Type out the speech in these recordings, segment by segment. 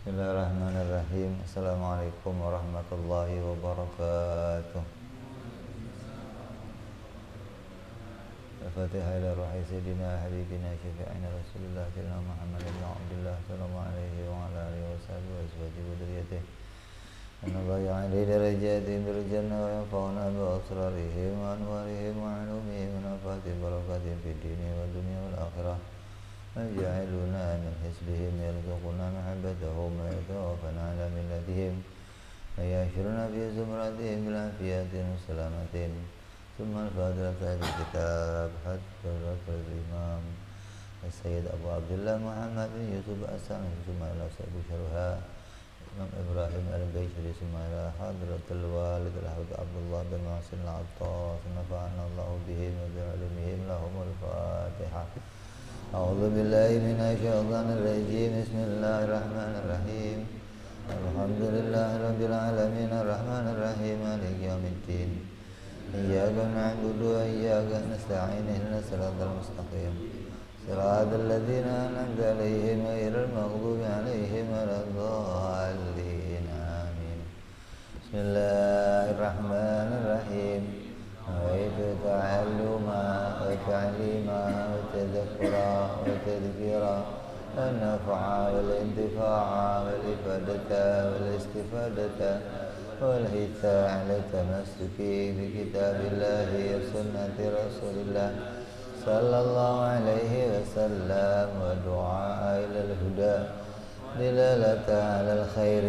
Bismillahirrahmanirrahim. Assalamualaikum warahmatullahi wabarakatuh. Al-Fatihah ila ruhi sayyidina habibina syafi'ina Rasulullah sayyidina Muhammad ibn Abdullah sallallahu alaihi wa ala alihi wa sahbihi wa azwajihi wa dzurriyyatihi. Allah ya'ali darajatin bil jannah wa yanfa'una bi asrarihim wa anwarihim wa 'ulumihim wa nafaati barakatihim fid dini wa dunya wal akhirah. ويجعلنا من حزبهم يرزقنا محبتهم ويتوفنا على ملتهم ويحشرنا في زمرتهم بالعافية والسلامة. ثم الفاتحة في الكتاب حتى الإمام السيد أبو عبد الله محمد بن يوسف السامي ثم إلى صاحب شرها الإمام إبراهيم البيشري ثم إلى حضرة الوالد الحاج عبد الله بن محسن العطاس نفعنا الله بهم وبعلمهم. لهم الفاتحة. أعوذ بالله من الشيطان الرجيم. بسم الله الرحمن الرحيم. الحمد لله رب العالمين الرحمن الرحيم مالك يوم الدين. إياك نعبد وإياك نستعين اهدنا الصراط المستقيم صراط الذين أنعمت عليهم غير المغضوب عليهم ولا الضالين آمين. بسم الله الرحمن الرحيم. نويت تعلما وتعليما وتذكرا وتذكيرا والنفع والانتفاع والإفادة والاستفادة والحث على التمسك بكتاب الله وسنة رسول الله صلى الله عليه وسلم ودعاء إلى الهدى دلالة على الخير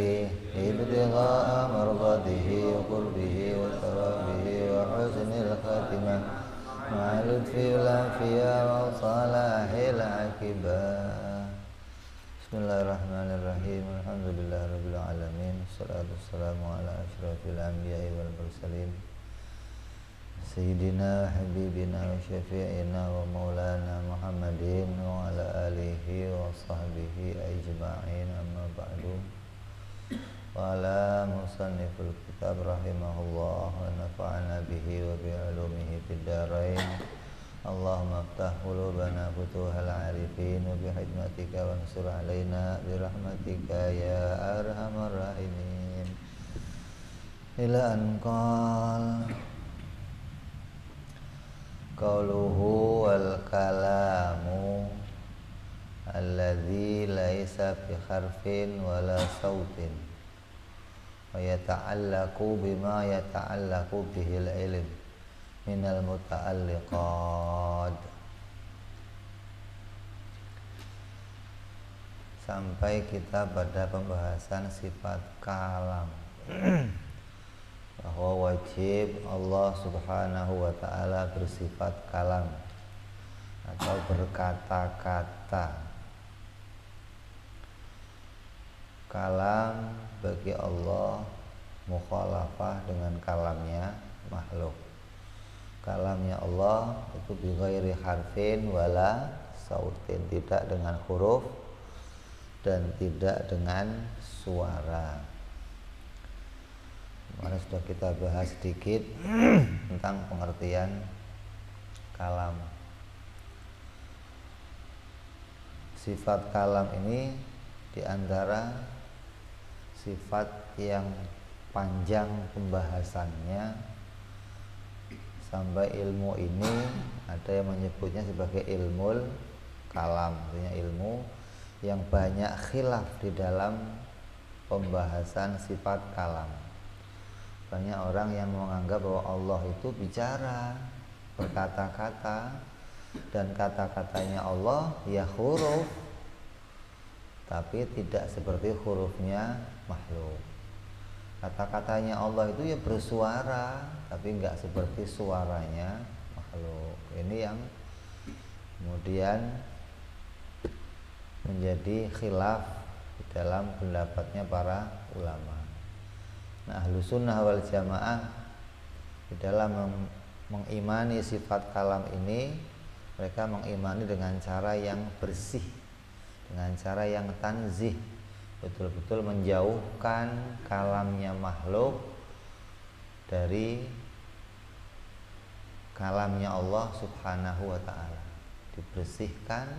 ابتغاء مرضاته وقربه وثوابه وحسن الخاتمة مع لطف العافية وصلاح العاقبة. Bismillahirrahmanirrahim. Alhamdulillah rabbil alamin. Wassalatu wassalamu ala asyrafil anbiya'i wal mursalin Sayyidina habibina wa syafi'ina wa maulana Muhammadin wa ala alihi wa sahbihi ajma'in. Amma ba'du. Wa ala musanniful kitab rahimahullah wa nafa'ana bihi wa bi'ulumihi fid darain. Allahumma aftah qulubana futuhal arifin wa bihikmatika wansur alaina birahmatika ya arhamar rahimin. Ila anqal qauluhu wal kalamu alladzi laisa fi harfin wala sautin wa yata'allaqu bima yata'allaqu bihil ilm minal muta'alliqat. Sampai kita pada pembahasan sifat kalam bahwa wajib Allah subhanahu wa ta'ala bersifat kalam atau berkata-kata. Kalam bagi Allah mukhalafah dengan kalamnya makhluk. Kalamnya Allah itu bi ghairi harfin wala sautin, tidak dengan huruf dan tidak dengan suara. Kemarin sudah kita bahas sedikit tentang pengertian kalam. Sifat kalam ini diantara sifat yang panjang pembahasannya, sampai ilmu ini ada yang menyebutnya sebagai ilmul kalam, artinya ilmu yang banyak khilaf di dalam pembahasan sifat kalam. Banyak orang yang menganggap bahwa Allah itu bicara, berkata-kata, dan kata-katanya Allah ya huruf, tapi tidak seperti hurufnya makhluk. Kata-katanya Allah itu ya bersuara, tapi enggak seperti suaranya makhluk. Ini yang kemudian menjadi khilaf di dalam pendapatnya para ulama. Nah, Ahlus Sunnah wal Jamaah di dalam mengimani sifat kalam ini, mereka mengimani dengan cara yang bersih, dengan cara yang tanzih, betul-betul menjauhkan kalamnya makhluk dari kalamnya Allah subhanahu wa ta'ala. Dibersihkan,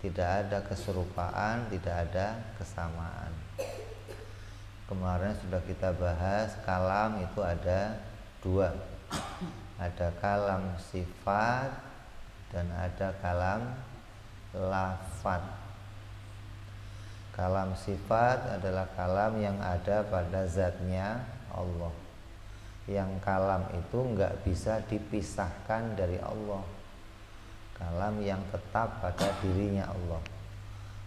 tidak ada keserupaan, tidak ada kesamaan. kemarin sudah kita bahas kalam itu ada dua. Ada kalam sifat dan ada kalam lafat. Kalam sifat adalah kalam yang ada pada zatnya Allah. Yang kalam itu enggak bisa dipisahkan dari Allah. Kalam yang tetap pada dirinya Allah.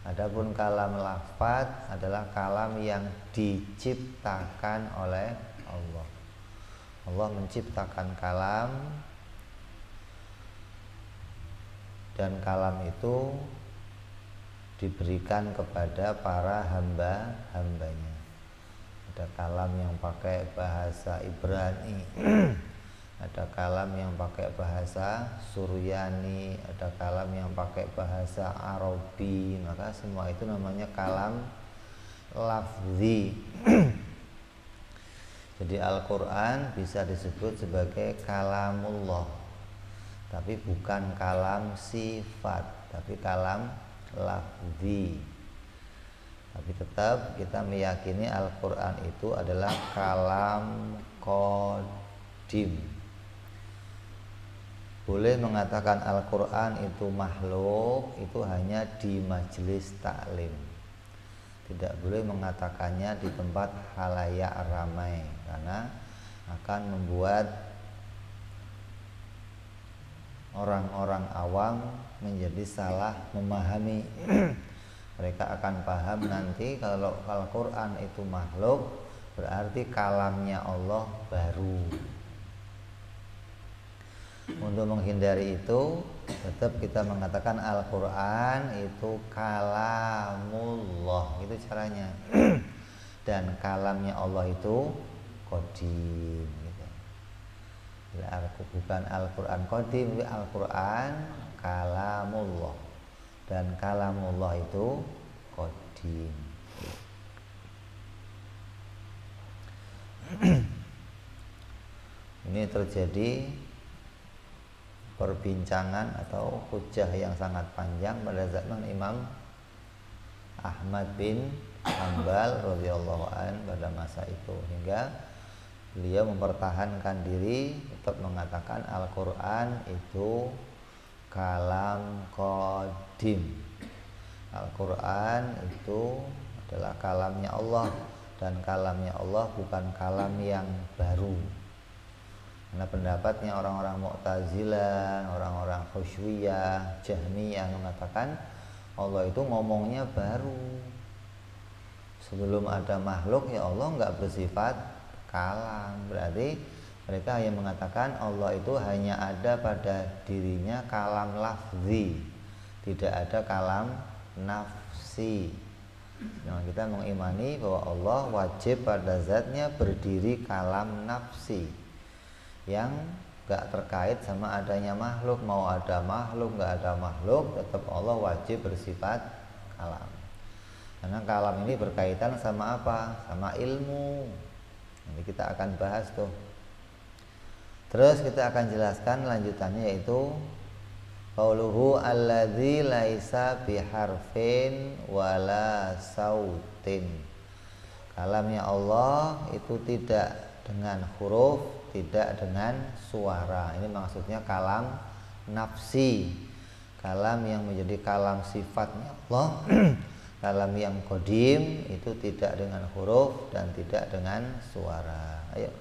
Adapun kalam lafat adalah kalam yang diciptakan oleh Allah. Allah menciptakan kalam, dan kalam itu diberikan kepada para hamba-hambanya. Ada kalam yang pakai bahasa Ibrani, ada kalam yang pakai bahasa Suryani, ada kalam yang pakai bahasa Arabi. Maka semua itu namanya kalam lafzi. Jadi Al-Quran bisa disebut sebagai kalamullah, tapi bukan kalam sifat, tapi kalam lafzi. Tapi tetap kita meyakini Al-Quran itu adalah kalam qadim. Boleh mengatakan Al-Quran itu makhluk itu hanya di majelis taklim. Tidak boleh mengatakannya di tempat halayak ramai, karena akan membuat orang-orang awam menjadi salah memahami. Mereka akan paham nanti kalau Al-Quran itu makhluk, berarti kalamnya Allah baru. Untuk menghindari itu, tetap kita mengatakan Al-Quran itu kalamullah, itu caranya. Dan kalamnya Allah itu qadim gitu. Bukan Al-Quran qadim, Al-Quran kalamullah, dan kalamullah itu qadim. Ini terjadi perbincangan atau hujah yang sangat panjang pada zaman Imam Ahmad bin Hanbal radhiyallahu an pada masa itu, hingga beliau mempertahankan diri tetap mengatakan Al-Quran itu kalam qadim. Al-Quran itu adalah kalamnya Allah, dan kalamnya Allah bukan kalam yang baru. Karena pendapatnya orang-orang Mu'tazilah, orang-orang Khusyuiyah, Jahmiyah mengatakan Allah itu ngomongnya baru. Sebelum ada makhluk ya Allah enggak bersifat kalam. Berarti mereka hanya mengatakan Allah itu hanya ada pada dirinya kalam lafzi, tidak ada kalam nafsi. Nah, kita mengimani bahwa Allah wajib pada zatnya berdiri kalam nafsi, yang gak terkait sama adanya makhluk. Mau ada makhluk gak ada makhluk, tetap Allah wajib bersifat kalam. Karena kalam ini berkaitan sama apa? Sama ilmu. Nanti kita akan bahas tuh. Terus kita akan jelaskan lanjutannya, yaitu qauluhu alladzi laisa biharfin wala sautin. Kalamnya Allah itu tidak dengan huruf, tidak dengan suara. Ini maksudnya kalam nafsi, kalam yang menjadi kalam sifatnya Allah. Kalam yang qadim itu tidak dengan huruf dan tidak dengan suara. Ayo.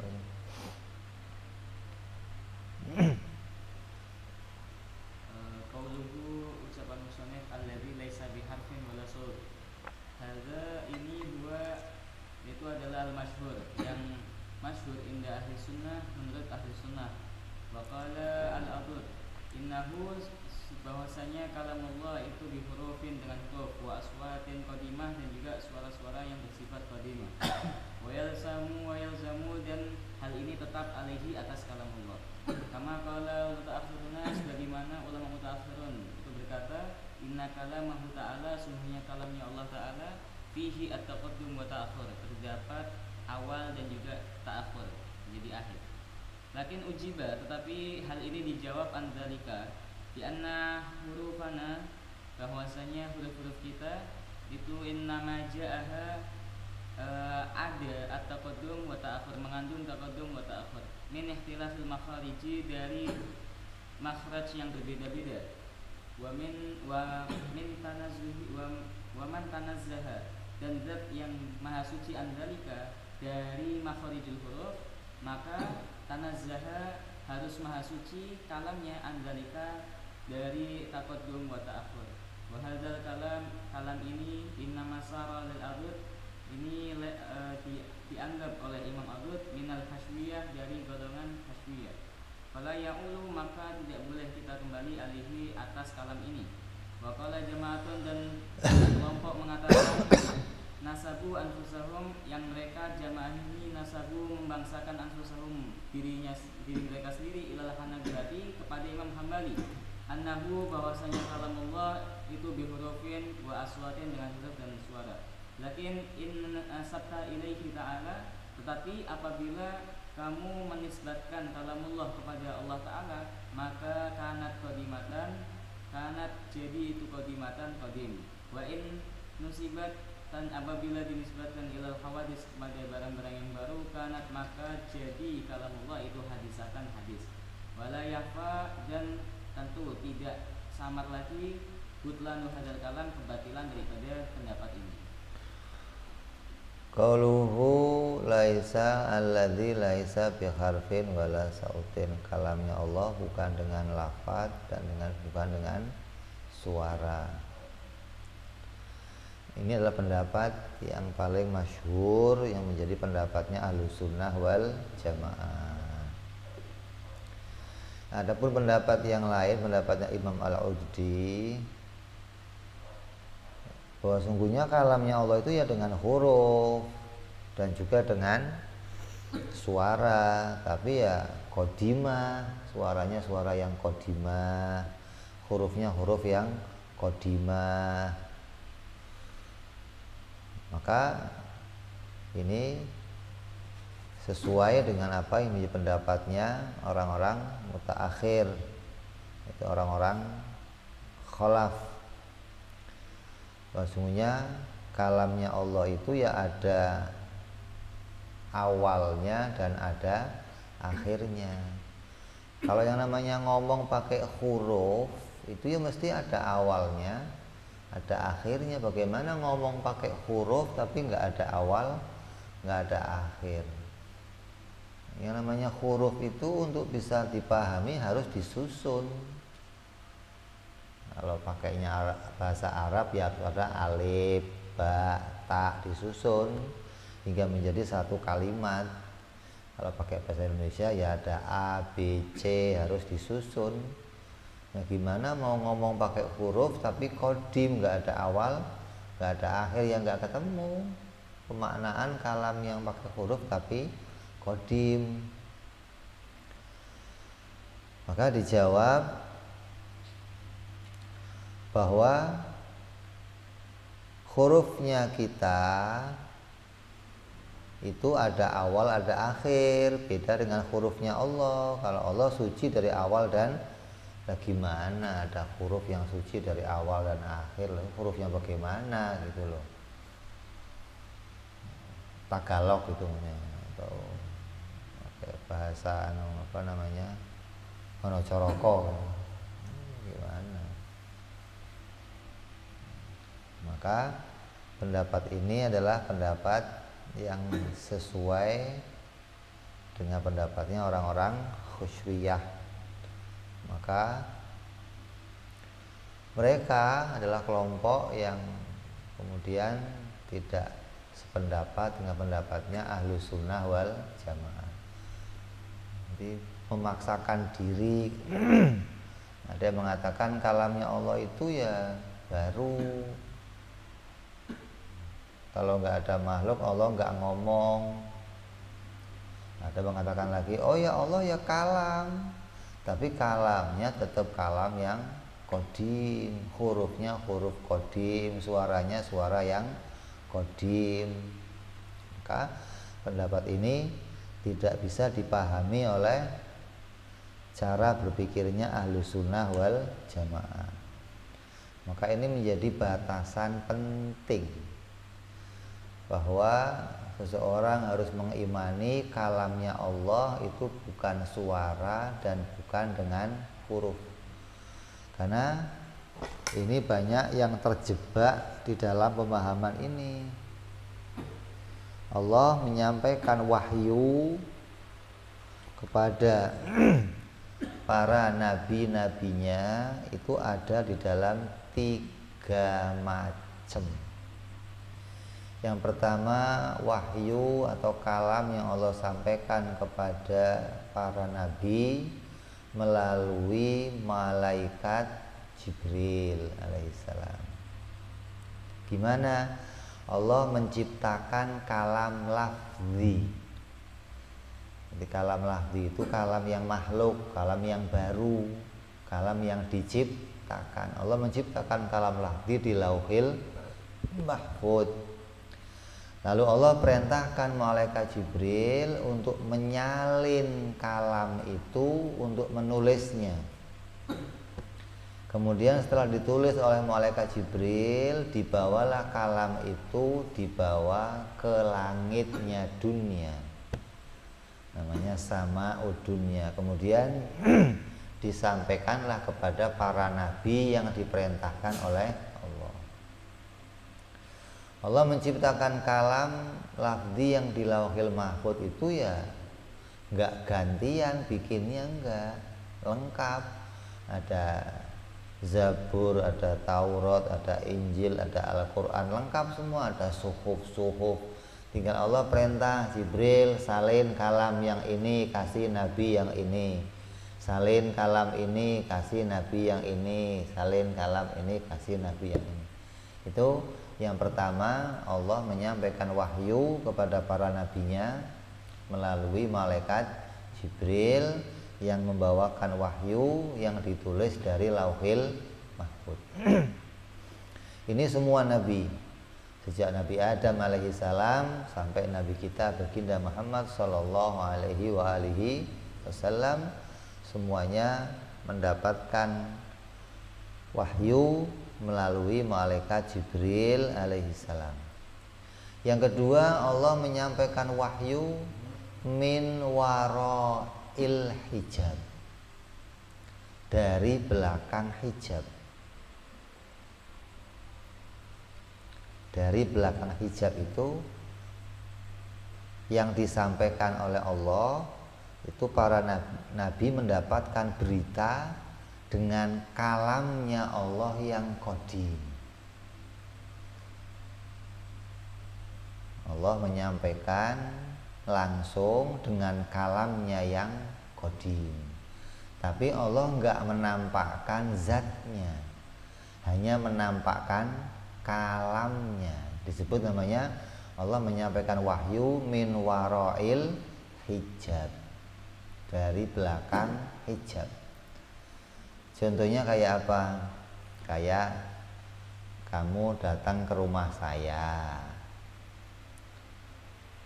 Qauluhu, ucapan musannif alladzi laisa biharfin wala saut. Hadza, ini dua, itu adalah al-masyhur, yang masyhur inda ahli sunnah, menurut ahli sunnah. Wa qala al-adud innahu, bahwasanya kalamullah itu bihurufin, dengan huruf, wa aswatin qadimah, dan juga suara-suara yang bersifat qadimah. Wa yalzamu, dan hal ini tetap alaihi, atas kalamullah. Kama qala mutaakhiruna, sebagaimana ulama mutaakhirun itu berkata, inna kalamahu ta'ala, sungguhnya kalamnya Allah Ta'ala, fihi at-taqaddum wa ta'akhur, terdapat awal dan juga ta'akhur, jadi akhir. Lakin ujiba, tetapi hal ini dijawab andzalika, di anna hurufana, bahwasanya huruf-huruf kita itu innama ja'aha ada at-taqaddum wa ta'akhur, mengandung taqaddum wa ta'akhur, min ikhtilafil makhariji, dari makhraj yang berbeda-beda, wa min tanazzuhi wa man tanazzaha, dan zat yang maha suci anzalika, dari makharijul huruf, maka tanazzaha harus maha suci kalamnya anzalika, dari taqaddum wa ta'akhur. Wa hadzal kalam ini innama sara lil adud, ini dianggap oleh Imam Adud minal haswiyah, dari golongan haswiyah. Fala ya'ulu, maka tidak boleh kita kembali alihi atas kalam ini. Wa qala jama'atun, dan kelompok mengatakan nasabu anfusahum, yang mereka jamaah ini nasabu membangsakan anfusahum, diri mereka sendiri, ilal Hanabilati, kepada Imam Hambali, annahu, bahwasanya kalamullah itu bihurufin wa aswatin, dengan huruf dan suara. Lakin in sabta ilaihi ta'ala, tetapi apabila kamu menisbatkan kalamullah kepada Allah Ta'ala, maka kanat qadimatan, kanat jadi itu qadimatan qadim. Wa in nusibat, dan apabila dinisbatkan ilal hawadis, kepada barang-barang yang baru, kanat, maka jadi kalamullah itu hadisatan hadis. Wala yakhfa, dan tentu tidak samar lagi butlanu hadzal kalam, kebatilan daripada pendapat ini. Qauluhu laisa alladzi laisa bi harfin wala sautin, kalamnya Allah bukan dengan lafaz dan bukan dengan suara. Ini adalah pendapat yang paling masyhur, yang menjadi pendapatnya Ahlussunnah wal Jamaah. Adapun pendapat yang lain, pendapatnya Imam Al-Ujdi, bahwa sungguhnya kalamnya Allah itu ya dengan huruf dan juga dengan suara, tapi ya qadimah, suaranya suara yang qadimah, hurufnya huruf yang qadimah. Maka ini sesuai dengan apa yang menjadi pendapatnya orang-orang mutaakhir, itu orang-orang khalaf. Sesungguhnya kalamnya Allah itu ya ada awalnya dan ada akhirnya. Kalau yang namanya ngomong pakai huruf itu ya mesti ada awalnya, ada akhirnya. Bagaimana ngomong pakai huruf tapi nggak ada awal, nggak ada akhir? Yang namanya huruf itu untuk bisa dipahami harus disusun. Kalau pakainya bahasa Arab ya ada alif, ba, ta, disusun hingga menjadi satu kalimat. Kalau pakai bahasa Indonesia ya ada A, B, C, harus disusun. Nah, gimana mau ngomong pakai huruf tapi qadim, nggak ada awal, nggak ada akhir, yang nggak ketemu pemaknaan kalam yang pakai huruf tapi qadim. Maka dijawab bahwa hurufnya kita itu ada awal ada akhir, beda dengan hurufnya Allah. Kalau Allah suci dari awal dan gimana ada huruf yang suci dari awal dan akhir, hurufnya bagaimana gitu loh. Tagalog itu atau bahasa apa namanya, Wonocoroko gimana. Maka pendapat ini adalah pendapat yang sesuai dengan pendapatnya orang-orang khusyiyah. Maka mereka adalah kelompok yang kemudian tidak sependapat dengan pendapatnya Ahlussunnah wal Jamaah. Jadi memaksakan diri. Ada yang mengatakan kalamnya Allah itu ya baru. Kalau nggak ada makhluk Allah nggak ngomong. Ada mengatakan lagi, oh ya Allah ya kalam, tapi kalamnya tetap kalam yang qadim, hurufnya huruf qadim, suaranya suara yang qadim. Maka pendapat ini tidak bisa dipahami oleh cara berpikirnya Ahlussunnah wal Jamaah. Maka ini menjadi batasan penting bahwa seseorang harus mengimani kalamnya Allah itu bukan suara dan bukan dengan huruf. Karena ini banyak yang terjebak di dalam pemahaman ini. Allah menyampaikan wahyu kepada para nabi-nabinya itu ada di dalam 3 macam. Yang pertama, wahyu atau kalam yang Allah sampaikan kepada para nabi melalui malaikat Jibril alaihissalam. Gimana? Allah menciptakan kalam lafzi. Jadi kalam lafzi itu kalam yang makhluk, kalam yang baru, kalam yang diciptakan. Allah menciptakan kalam lafzi di Lauhil Mahfuz. Lalu Allah perintahkan malaikat Jibril untuk menyalin kalam itu untuk menulisnya. Kemudian setelah ditulis oleh malaikat Jibril, dibawalah kalam itu dibawa ke langitnya dunia. Namanya Sama'ud Dunya. Kemudian disampaikanlah kepada para nabi yang diperintahkan oleh Allah menciptakan kalam lafzi yang di Lauhil Mahfuz itu ya nggak gantian bikinnya, nggak lengkap. Ada Zabur, ada Taurat, ada Injil, ada Al-Quran, lengkap semua. Ada suhuf. Tinggal Allah perintah Jibril salin kalam yang ini kasih nabi yang ini, salin kalam ini kasih nabi yang ini, salin kalam ini kasih nabi yang ini. Itu yang pertama, Allah menyampaikan wahyu kepada para nabinya melalui malaikat Jibril yang membawakan wahyu yang ditulis dari Lauhil Mahfuz. Ini semua nabi, sejak Nabi Adam alaihissalam sampai Nabi kita baginda Muhammad sallallahu alaihi wasallam, semuanya mendapatkan wahyu melalui malaikat Jibril alaihissalam. Yang kedua, Allah menyampaikan wahyu min warail hijab, dari belakang hijab. Dari belakang hijab itu yang disampaikan oleh Allah itu para nabi mendapatkan berita dengan kalamnya Allah yang qadim. Allah menyampaikan langsung dengan kalamnya yang qadim. Tapi Allah enggak menampakkan zatnya, hanya menampakkan kalamnya. Disebut namanya Allah menyampaikan wahyu min warail hijab, dari belakang hijab. Contohnya kayak apa? Kayak kamu datang ke rumah saya,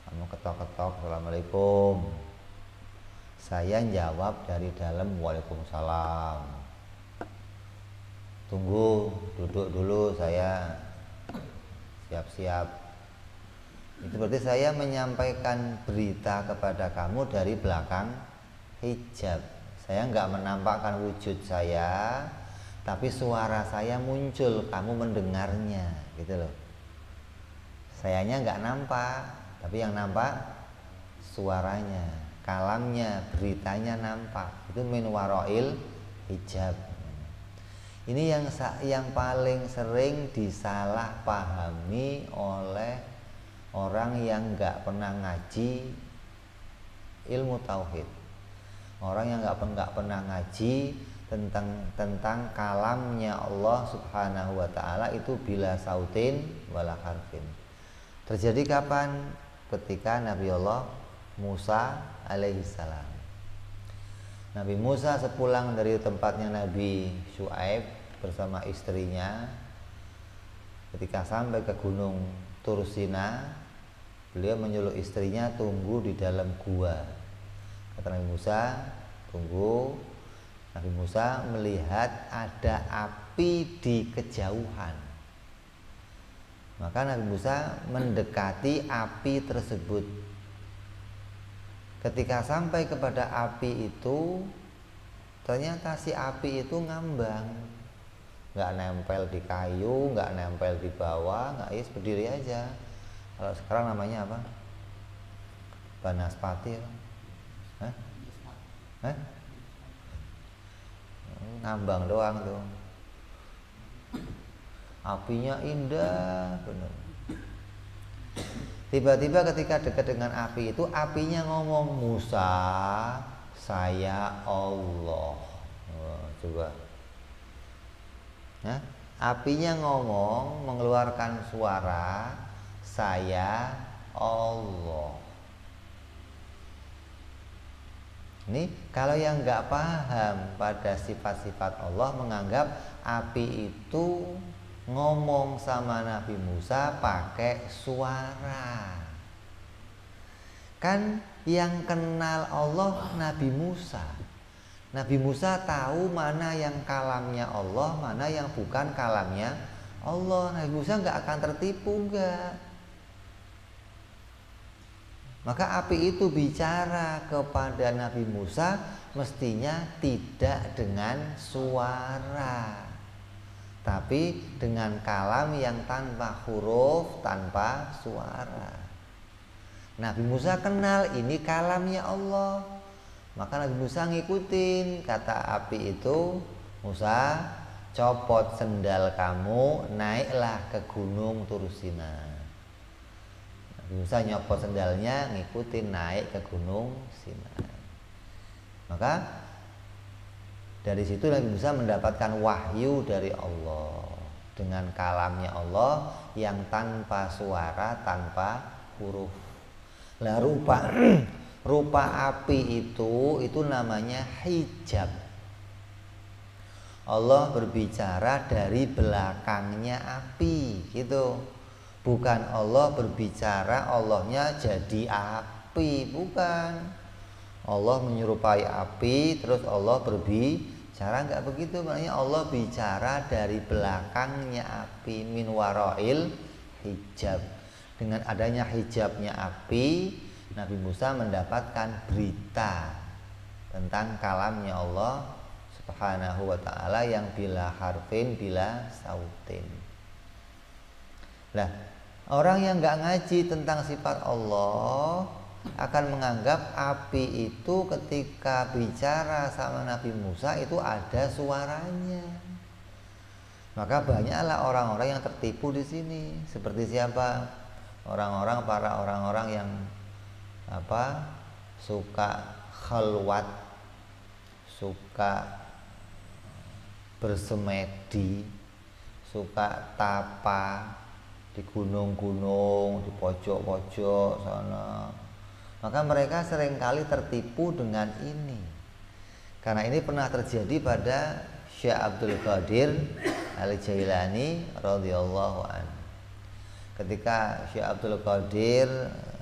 kamu ketok-ketok, assalamualaikum. Saya jawab dari dalam, waalaikumsalam. Tunggu, duduk dulu, saya siap-siap. Itu berarti saya menyampaikan berita kepada kamu dari belakang hijab. Saya nggak menampakkan wujud saya, tapi suara saya muncul, kamu mendengarnya, gitu loh. Sayanya nggak nampak, tapi yang nampak suaranya, kalamnya, beritanya nampak. Itu min warail hijab. Ini yang paling sering disalahpahami oleh orang yang nggak pernah ngaji ilmu tauhid. Orang yang nggak pernah ngaji tentang kalamnya Allah Subhanahu wa Ta'ala itu bila sautin wala harfin. Terjadi kapan? Ketika Nabi Allah Musa alaihissalam. Nabi Musa sepulang dari tempatnya Nabi Syuaib bersama istrinya, ketika sampai ke gunung Tursina, beliau menyuruh istrinya tunggu di dalam gua. Kata Nabi Musa, tunggu. Nabi Musa melihat ada api di kejauhan. Maka Nabi Musa mendekati api tersebut. Ketika sampai kepada api itu, ternyata si api itu ngambang, nggak nempel di kayu, nggak nempel di bawah, nggak, ya berdiri aja. Kalau sekarang namanya apa? Banaspati, Hah? Hah? Ngambang doang tuh. Apinya indah benar. Tiba-tiba ketika dekat dengan api itu, apinya ngomong, Musa, saya Allah. Coba. Nah, apinya ngomong, mengeluarkan suara, saya Allah. Ini kalau yang nggak paham pada sifat-sifat Allah, menganggap api itu ngomong sama Nabi Musa pakai suara. Kan yang kenal Allah Nabi Musa. Nabi Musa tahu mana yang kalamnya Allah, mana yang bukan kalamnya Allah. Nabi Musa nggak akan tertipu, nggak. Maka api itu bicara kepada Nabi Musa mestinya tidak dengan suara, tapi dengan kalam yang tanpa huruf, tanpa suara. Nabi Musa kenal ini kalamnya Allah. Maka Nabi Musa ngikutin kata api itu, Musa, copot sendal kamu, naiklah ke gunung Tursina. Nabi Musa nyopot sendalnya, ngikutin naik ke gunung Sinai. Maka dari situ Nabi Musa mendapatkan wahyu dari Allah dengan kalamnya Allah yang tanpa suara, tanpa huruf. Lah rupa api itu namanya hijab. Allah berbicara dari belakangnya api, gitu. Bukan Allah berbicara, Allahnya jadi api, bukan. Allah menyerupai api, terus Allah berbicara, nggak begitu. Maknanya Allah bicara dari belakangnya api, min warail hijab. Dengan adanya hijabnya api, Nabi Musa mendapatkan berita tentang kalamnya Allah Subhanahu wa ta'ala yang bila harfin, bila sautin. Nah, orang yang nggak ngaji tentang sifat Allah akan menganggap api itu ketika bicara sama Nabi Musa itu ada suaranya. Maka banyaklah orang-orang yang tertipu di sini. Seperti siapa? Para orang-orang yang suka khalwat, suka bersemedi, suka tapa di gunung-gunung, di pojok-pojok sana. Maka mereka seringkali tertipu dengan ini. Karena ini pernah terjadi pada Syekh Abdul Qadir Al-Jailani radhiyallahu anhu. Ketika Syekh Abdul Qadir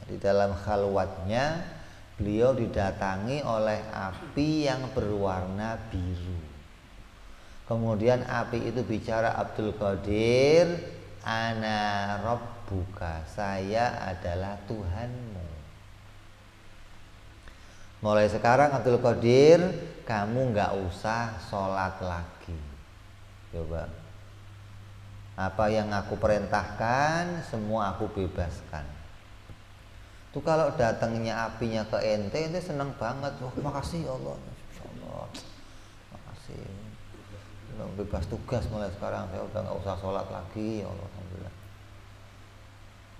di dalam khalwatnya, beliau didatangi oleh api yang berwarna biru. Kemudian api itu bicara, Abdul Qadir, ana rabbuka, saya adalah Tuhanmu. Mulai sekarang Abdul Qadir, kamu nggak usah sholat lagi. Coba, apa yang aku perintahkan semua aku bebaskan. Tuh kalau datangnya apinya ke ente senang banget. Oh, makasih ya Allah, insyaallah, makasih. Bebas tugas mulai sekarang, saya udah nggak usah sholat lagi, ya Allah, alhamdulillah.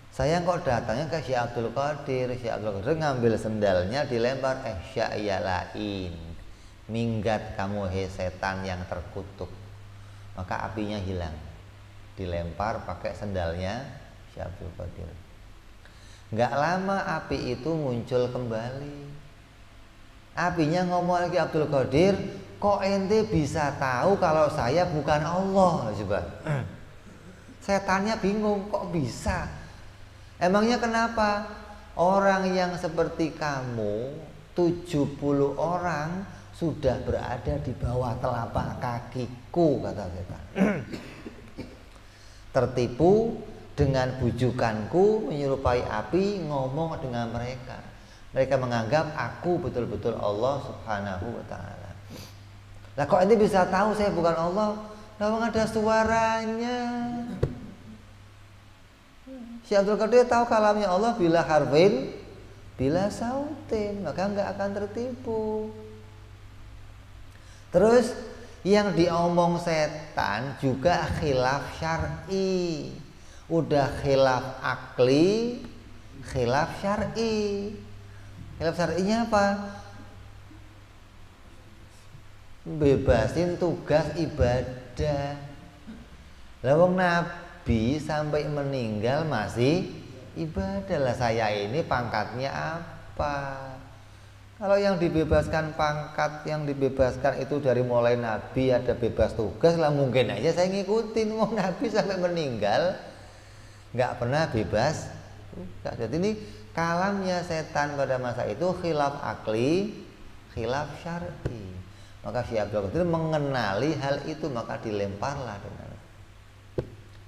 Saya kok datangnya ke Syekh Abdul Qadir. Syekh Abdul Qadir ngambil sendalnya, dilempar, sya'yalain, minggat kamu he setan yang terkutuk. Maka apinya hilang, dilempar pakai sendalnya Syekh Abdul Qadir. Nggak lama api itu muncul kembali. Apinya ngomong lagi, Abdul Qadir, kok ente bisa tahu kalau saya bukan Allah? Coba. Setannya bingung, kok bisa? Emangnya kenapa? Orang yang seperti kamu 70 orang sudah berada di bawah telapak kakiku, kata setan. Tertipu dengan bujukanku menyerupai api ngomong dengan mereka. Mereka menganggap aku betul-betul Allah Subhanahu wa ta'ala. Lah kok ente bisa tahu saya bukan Allah? Lah ada suaranya. Syekh Abdul Qadir tahu kalamnya Allah bila harfin, bila sautin, maka nggak akan tertipu. Terus yang diomong setan juga khilaf syar'i. Udah khilaf akli, khilaf syar'i. Khilaf syar'inya apa? Bebasin tugas ibadah. Lah wong Nabi sampai meninggal masih ibadah. Lah saya ini pangkatnya apa? Kalau yang dibebaskan pangkat, yang dibebaskan itu dari mulai Nabi ada bebas tugas, lah mungkin aja saya ngikutin. Wong Nabi sampai meninggal nggak pernah bebas tugas. Jadi ini kalamnya setan pada masa itu khilaf akli, khilaf syar'i. Maka Syekh Abdul Qadir mengenali hal itu, maka dilemparlah dengan.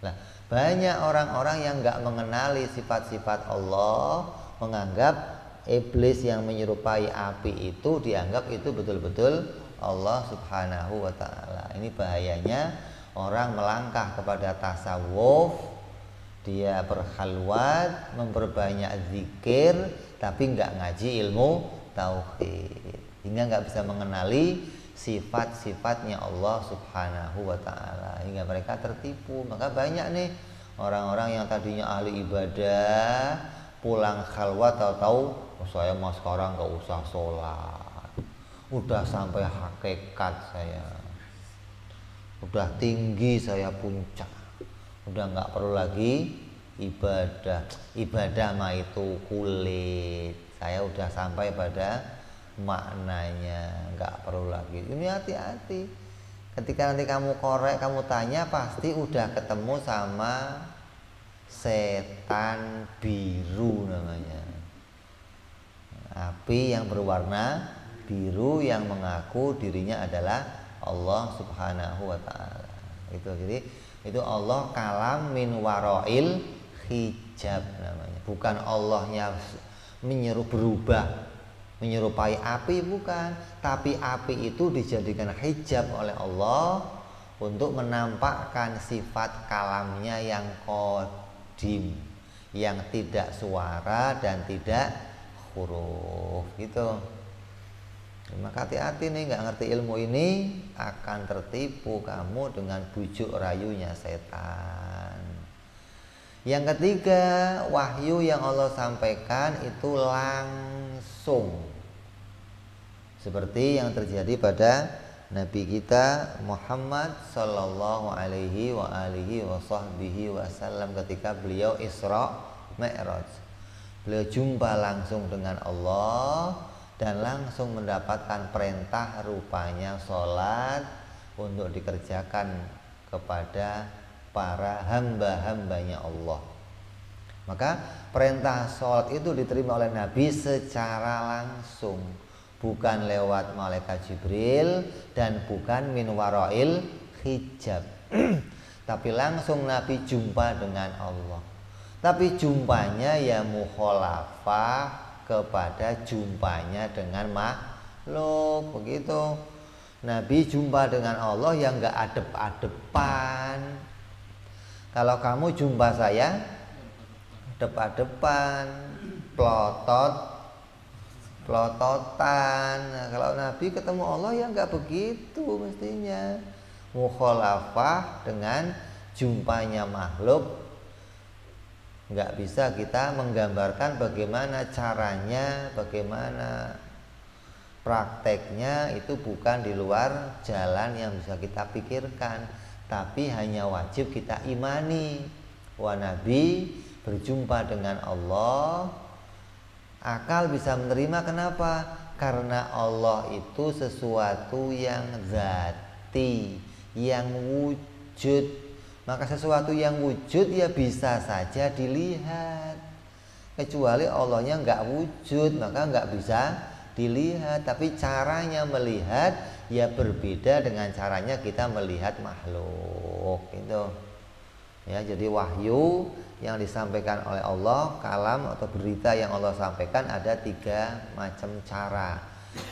Nah, banyak orang-orang yang nggak mengenali sifat-sifat Allah, menganggap iblis yang menyerupai api itu dianggap itu betul-betul Allah Subhanahu wa ta'ala. Ini bahayanya orang melangkah kepada tasawuf, dia berkhalwat, memperbanyak zikir, tapi nggak ngaji ilmu tauhid, hingga nggak bisa mengenali sifat-sifatnya Allah Subhanahu wa ta'ala, hingga mereka tertipu. Maka banyak nih orang-orang yang tadinya ahli ibadah, pulang khalwat tahu-tahu saya mah sekarang gak usah sholat, udah sampai hakikat saya, udah tinggi saya puncak, udah gak perlu lagi ibadah. Ibadah mah itu kulit, saya udah sampai pada maknanya, gak perlu lagi. Ini hati-hati, ketika nanti kamu korek, kamu tanya, pasti udah ketemu sama setan biru namanya, api yang berwarna biru yang mengaku dirinya adalah Allah Subhanahu wa ta'ala. Itu jadi itu Allah kalam min waroil hijab namanya. Bukan Allahnya berubah menyerupai api, bukan, tapi api itu dijadikan hijab oleh Allah untuk menampakkan sifat kalamnya yang qadim, yang tidak suara dan tidak huruf gitu. Maka hati-hati nih, nggak ngerti ilmu ini akan tertipu kamu dengan bujuk rayunya setan. Yang ketiga, wahyu yang Allah sampaikan itu langsung, seperti yang terjadi pada Nabi kita Muhammad Sallallahu Alaihi Wasallam ketika beliau Isra Mi'raj. Beliau jumpa langsung dengan Allah dan langsung mendapatkan perintah rupanya sholat untuk dikerjakan kepada para hamba-hambanya Allah. Maka perintah sholat itu diterima oleh Nabi secara langsung, bukan lewat malaikat Jibril dan bukan min warail hijab, tapi langsung Nabi jumpa dengan Allah. Tapi jumpanya ya mukhalafah kepada jumpanya dengan makhluk, begitu. Nabi jumpa dengan Allah yang enggak adep-adepan. Kalau kamu jumpa saya adep-adepan, pelototan. Nah, kalau Nabi ketemu Allah ya enggak begitu mestinya. Mukhalafah dengan jumpanya makhluk. Nggak bisa kita menggambarkan bagaimana caranya, bagaimana prakteknya, itu bukan di luar jalan yang bisa kita pikirkan, tapi hanya wajib kita imani. Wah, Nabi berjumpa dengan Allah, akal bisa menerima. Kenapa? Karena Allah itu sesuatu yang zati, yang wujud. Maka sesuatu yang wujud ya bisa saja dilihat. Kecuali Allahnya nggak wujud, maka nggak bisa dilihat. Tapi caranya melihat ya berbeda dengan caranya kita melihat makhluk itu. Ya, jadi wahyu yang disampaikan oleh Allah, kalam atau berita yang Allah sampaikan ada 3 macam cara.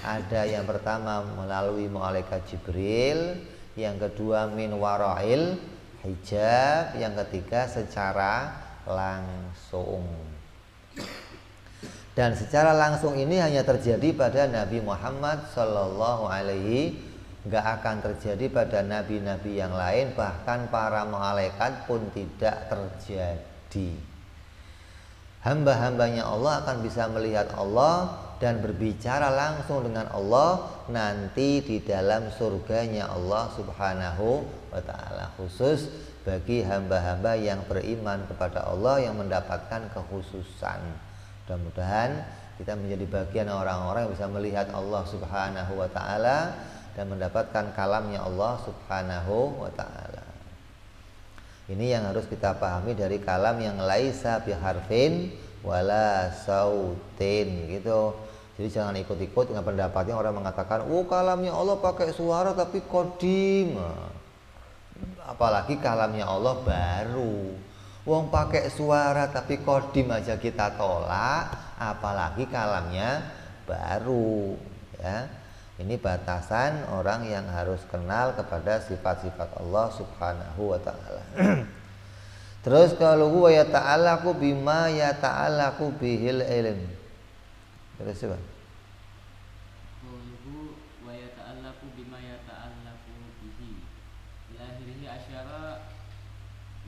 Ada yang pertama melalui malaikat Jibril, yang kedua min warail hijab, yang ketiga secara langsung. Dan secara langsung ini hanya terjadi pada Nabi Muhammad Sallallahu Alaihi, nggak akan terjadi pada nabi-nabi yang lain, bahkan para malaikat pun tidak terjadi. Hamba-hambanya Allah akan bisa melihat Allah dan berbicara langsung dengan Allah nanti di dalam surganya Allah Subhanahu wa ta'ala, khusus bagi hamba-hamba yang beriman kepada Allah yang mendapatkan kekhususan. Mudah-mudahan kita menjadi bagian orang-orang yang bisa melihat Allah Subhanahu wa ta'ala dan mendapatkan kalamnya Allah Subhanahu wa ta'ala. Ini yang harus kita pahami dari kalam yang laisa biharfin wala sautin gitu. Jadi jangan ikut-ikut dengan pendapatnya orang mengatakan, "Oh, kalamnya Allah pakai suara tapi kodim." Apalagi kalamnya Allah baru. Wong pakai suara tapi kodim aja kita tolak, apalagi kalamnya baru, ya. Ini batasan orang yang harus kenal kepada sifat-sifat Allah Subhanahu wa ta'ala. Terus kalau wa yata'allaqu bima yata'allaqu bihil ilm. Terus apa? Wa yata'allaqu bima yata'allaqu bihi. Ila akhirih asyara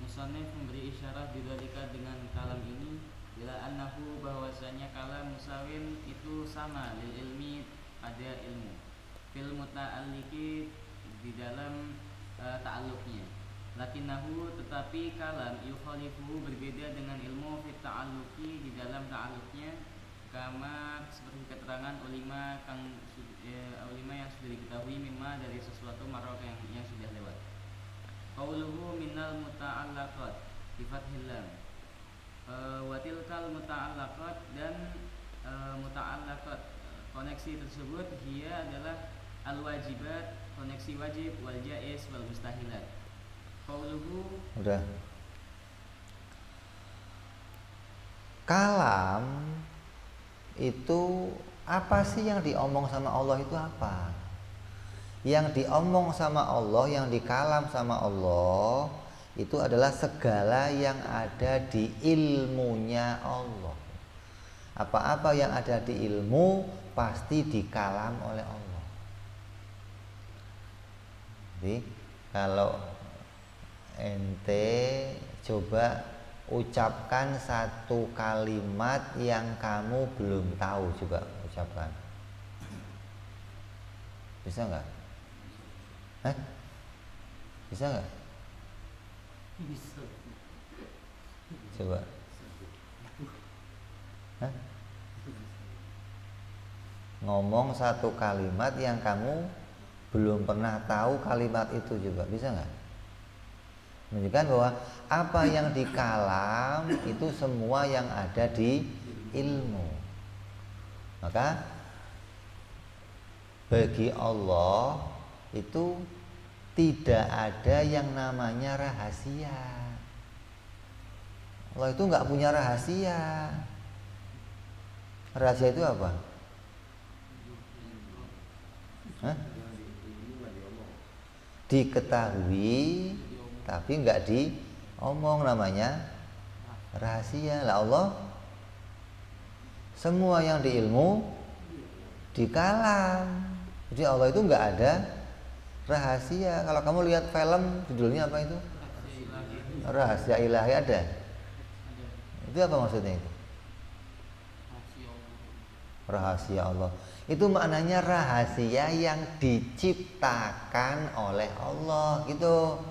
musannif memberi isyarat bidzalika dengan kalam ini, bila annahu bahwasanya kalam musawin itu sama lil ilmi pada ilmu, fil muta'alliqi di dalam ta'alluqnya, lakinnahu tetapi kalam yukhalifu berbeda dengan ilmu fit ta'alluqi di dalam ta'alluqnya, kama seperti keterangan ulima ulima yang sudah diketahui mimma dari sesuatu marok yang sudah lewat. Qauluhu minal muta'allaqat bi fathil lam. Wa tilkal muta'allaqat dan muta'allaqat koneksi tersebut dia adalah al-wajibat, koneksi wajib, wal jaiz wal mustahilat. Qauluhu udah. Kalam itu apa sih yang diomong sama Allah itu apa? Yang diomong sama Allah, yang dikalam sama Allah itu adalah segala yang ada di ilmunya Allah. Apa-apa yang ada di ilmu pasti dikalam oleh Allah. Jadi kalau ente coba ucapkan satu kalimat yang kamu belum tahu, coba ucapkan. Bisa nggak? Bisa nggak? bisa. Coba. Ngomong satu kalimat yang kamu belum pernah tahu kalimat itu, juga bisa nggak? Menunjukkan bahwa apa yang dikalam itu semua yang ada di ilmu. Maka bagi Allah itu tidak ada yang namanya rahasia. Allah itu nggak punya rahasia. Rahasia itu apa? Diketahui tapi nggak diomong, namanya rahasia. Lah Allah semua yang di ilmu dikalam. Jadi Allah itu nggak ada rahasia. Kalau kamu lihat film judulnya apa itu? Rahasia Ilahi ada. Itu apa maksudnya itu? Rahasia Allah. Itu maknanya rahasia yang diciptakan oleh Allah gitu.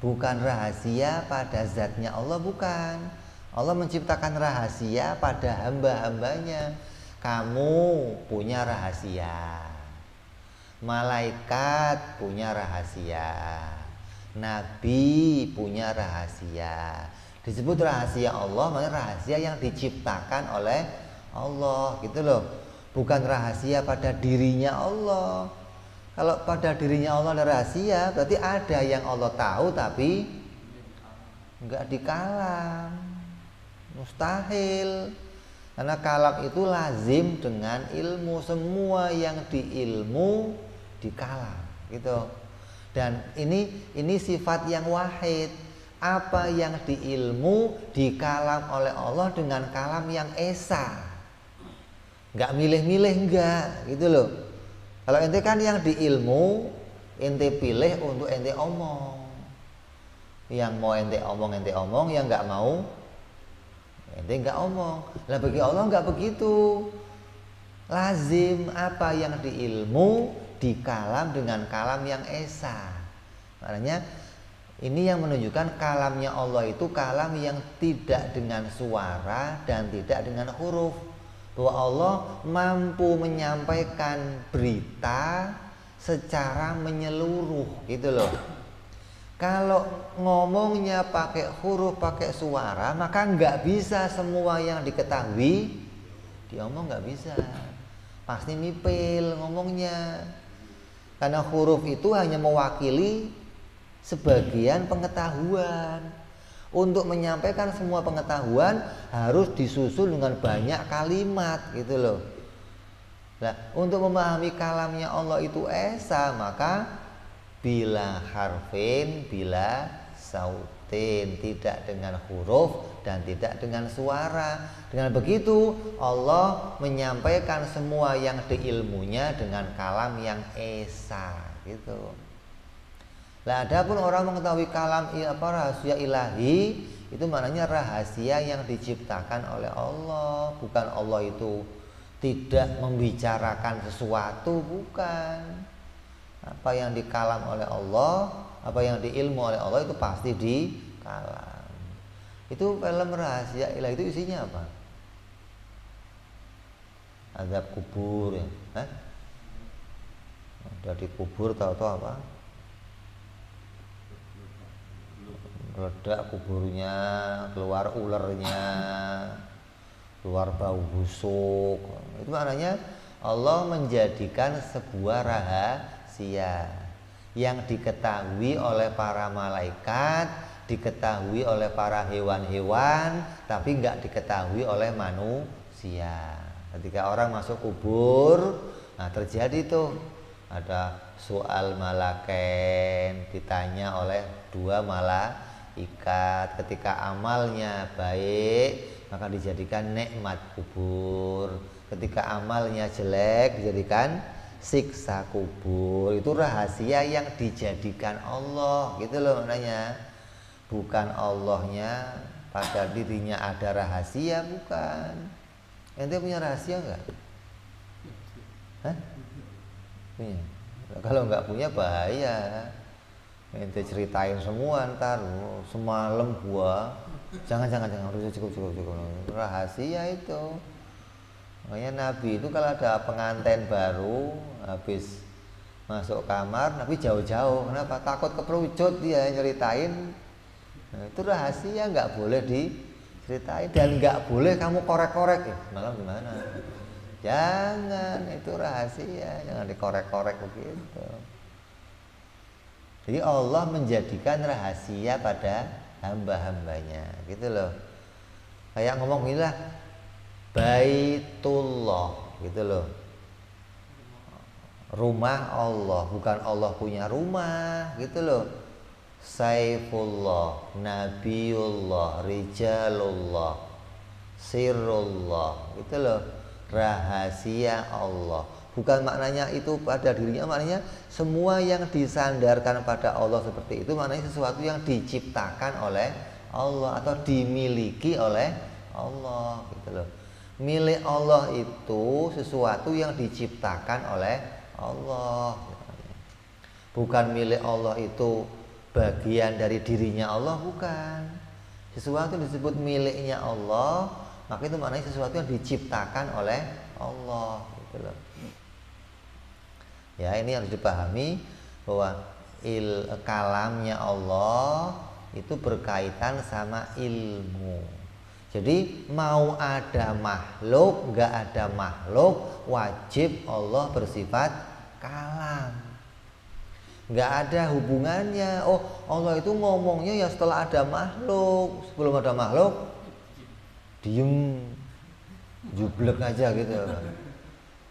Bukan rahasia pada zatnya Allah, bukan. Allah menciptakan rahasia pada hamba-hambanya. Kamu punya rahasia, malaikat punya rahasia, nabi punya rahasia. Disebut rahasia Allah, maksudnya rahasia yang diciptakan oleh Allah gitu loh. Bukan rahasia pada dirinya Allah. Kalau pada dirinya Allah ada rahasia, berarti ada yang Allah tahu tapi Enggak di kalam. Mustahil. Karena kalam itu lazim dengan ilmu, semua yang diilmu di kalam gitu. Dan ini sifat yang wahid. Apa yang diilmu di kalam oleh Allah dengan kalam yang esa. Enggak milih-milih enggak gitu loh. Kalau ente kan yang diilmu ente pilih untuk ente omong. Yang mau ente omong, yang enggak mau ente enggak omong. Lah bagi Allah enggak begitu. Lazim apa yang diilmu di kalam dengan kalam yang esa. Maknanya ini yang menunjukkan kalamnya Allah itu kalam yang tidak dengan suara dan tidak dengan huruf. Bahwa Allah mampu menyampaikan berita secara menyeluruh gitu loh. Kalau ngomongnya pakai huruf, pakai suara, maka nggak bisa semua yang diketahui diomong, nggak bisa. Pasti nipil ngomongnya. Karena huruf itu hanya mewakili sebagian pengetahuan. Untuk menyampaikan semua pengetahuan harus disusun dengan banyak kalimat gitu loh. Nah, untuk memahami kalamnya Allah itu esa, maka bila harfin, bila sautin, tidak dengan huruf dan tidak dengan suara. Dengan begitu Allah menyampaikan semua yang diilmunya dengan kalam yang esa gitu. Nah, adapun orang mengetahui kalam rahasia ilahi itu maknanya rahasia yang diciptakan oleh Allah, bukan Allah itu tidak membicarakan sesuatu, bukan. Apa yang dikalam oleh Allah, apa yang diilmu oleh Allah itu pasti di kalam. Itu film rahasia ilahi itu isinya apa? Azab kubur ya. Udah dikubur tahu-tahu apa? Meledak kuburnya, keluar ulernya, keluar bau busuk. Itu maknanya Allah menjadikan sebuah rahasia yang diketahui oleh para malaikat, diketahui oleh para hewan-hewan, tapi nggak diketahui oleh manusia. Ketika orang masuk kubur, nah terjadi tuh ada soal malaken, ditanya oleh dua malaikat. Ketika amalnya baik maka dijadikan nikmat kubur, ketika amalnya jelek dijadikan siksa kubur. Itu rahasia yang dijadikan Allah gitu loh maknanya. Bukan Allahnya pada dirinya ada rahasia, bukan. Ente punya rahasia enggak? Hah? Punya? Kalau enggak punya bahaya. Ente ceritain semua ntar semalam gua jangan harus cukup rahasia itu. Makanya Nabi itu kalau ada pengantin baru habis masuk kamar, Nabi jauh-jauh. Kenapa? Takut keperucut dia nyeritain. Nah, itu rahasia, nggak boleh diceritain dan nggak boleh kamu korek-korek ya. Malam gimana? Jangan, itu rahasia, jangan dikorek-korek begitu. Jadi Allah menjadikan rahasia pada hamba-hambanya gitu loh. Kayak ngomong inilah Baitullah gitu loh. Rumah Allah, bukan Allah punya rumah gitu loh. Saifullah, Nabiullah, Rijalullah, Sirullah gitu loh. Rahasia Allah. Bukan maknanya itu pada dirinya, maknanya semua yang disandarkan pada Allah seperti itu maknanya sesuatu yang diciptakan oleh Allah atau dimiliki oleh Allah gitu loh. Milik Allah itu sesuatu yang diciptakan oleh Allah. Bukan milik Allah itu bagian dari dirinya Allah, bukan. Sesuatu disebut miliknya Allah, maka itu maknanya sesuatu yang diciptakan oleh Allah gitu loh. Ya, ini harus dipahami bahwa kalamnya Allah itu berkaitan sama ilmu. Jadi mau ada makhluk, nggak ada makhluk, wajib Allah bersifat kalam. nggak ada hubungannya. Oh, Allah itu ngomongnya ya setelah ada makhluk. Sebelum ada makhluk diem jublek aja gitu.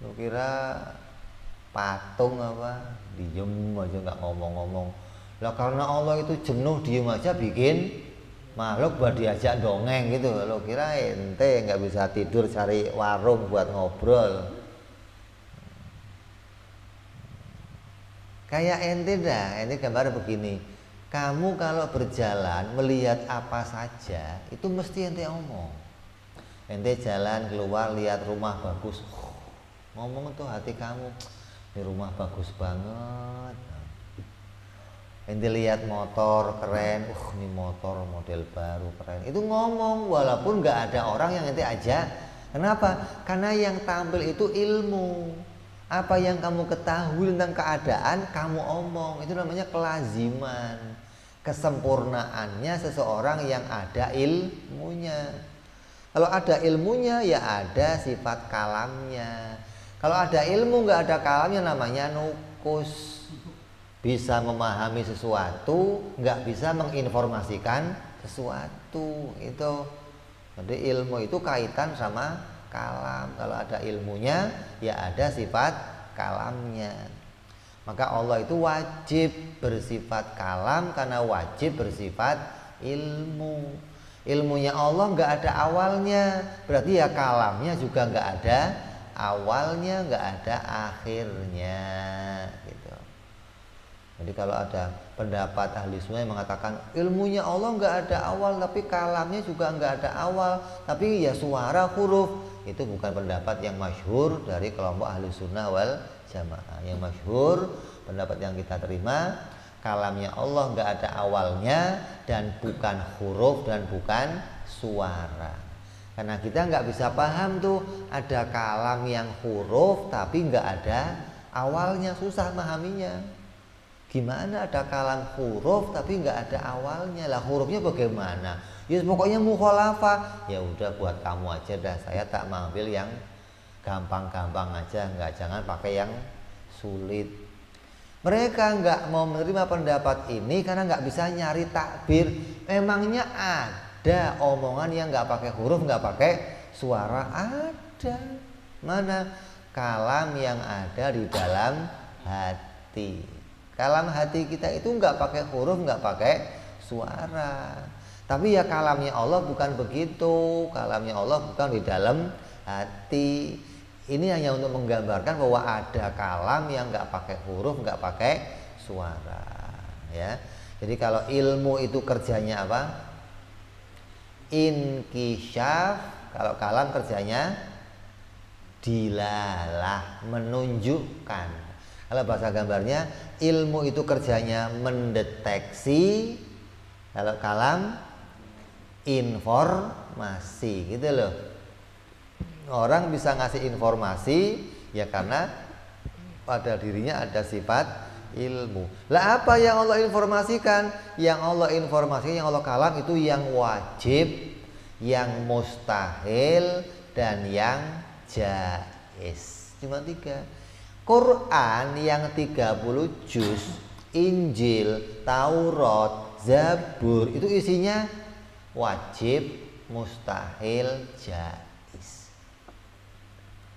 Lu kira patung apa, diem aja nggak ngomong-ngomong. Lah karena Allah itu jenuh diem aja bikin makhluk buat diajak dongeng gitu. Lo kira ente nggak bisa tidur cari warung buat ngobrol? Kayak ente dah, ente gambar begini. Kamu kalau berjalan melihat apa saja itu mesti ente ngomong. Ente jalan keluar lihat rumah bagus, ngomong tuh hati kamu, ini rumah bagus banget. Ente lihat motor keren, ini motor model baru keren. Itu ngomong walaupun nggak ada orang yang ente ajak. Kenapa? Karena yang tampil itu ilmu. Apa yang kamu ketahui tentang keadaan kamu omong. Itu namanya kelaziman, kesempurnaannya seseorang yang ada ilmunya. Kalau ada ilmunya ya ada sifat kalamnya. Kalau ada ilmu nggak ada kalamnya namanya nukus. Bisa memahami sesuatu, nggak bisa menginformasikan sesuatu. Itu jadi ilmu itu kaitan sama kalam. Kalau ada ilmunya ya ada sifat kalamnya. Maka Allah itu wajib bersifat kalam karena wajib bersifat ilmu. Ilmunya Allah nggak ada awalnya, berarti ya kalamnya juga nggak ada awalnya, nggak ada akhirnya gitu. Jadi kalau ada pendapat ahli sunnah yang mengatakan ilmunya Allah nggak ada awal tapi kalamnya juga nggak ada awal tapi ya suara huruf, itu bukan pendapat yang masyhur dari kelompok ahli sunnah wal jamaah. Yang masyhur pendapat yang kita terima, kalamnya Allah nggak ada awalnya dan bukan huruf dan bukan suara. Karena kita nggak bisa paham tuh ada kalam yang huruf tapi nggak ada awalnya, susah memahaminya. Gimana ada kalam huruf tapi nggak ada awalnya? Lah hurufnya bagaimana? Ya pokoknya mukhalafah. Ya udah buat kamu aja dah. Saya tak mengambil yang gampang-gampang aja, nggak, jangan pakai yang sulit. Mereka nggak mau menerima pendapat ini karena nggak bisa nyari takbir. Memangnya ada omongan yang nggak pakai huruf, nggak pakai suara? Ada. Mana? Kalam yang ada di dalam hati. Kalam hati kita itu nggak pakai huruf, nggak pakai suara. Tapi ya kalamnya Allah bukan begitu. Kalamnya Allah bukan di dalam hati. Ini hanya untuk menggambarkan bahwa ada kalam yang nggak pakai huruf, nggak pakai suara. Ya. Jadi kalau ilmu itu kerjanya apa? Inkisyaf. Kalau kalam kerjanya dilalah, menunjukkan. Kalau bahasa gambarnya ilmu itu kerjanya mendeteksi, kalau kalam informasi gitu loh. Orang bisa ngasih informasi ya karena pada dirinya ada sifat ilmu. Lah apa yang Allah informasikan? Yang Allah informasikan, yang Allah kalam itu yang wajib, yang mustahil dan yang jaiz. Cuma 3. Quran yang 30 juz, Injil, Taurat, Zabur itu isinya wajib, mustahil, jaiz.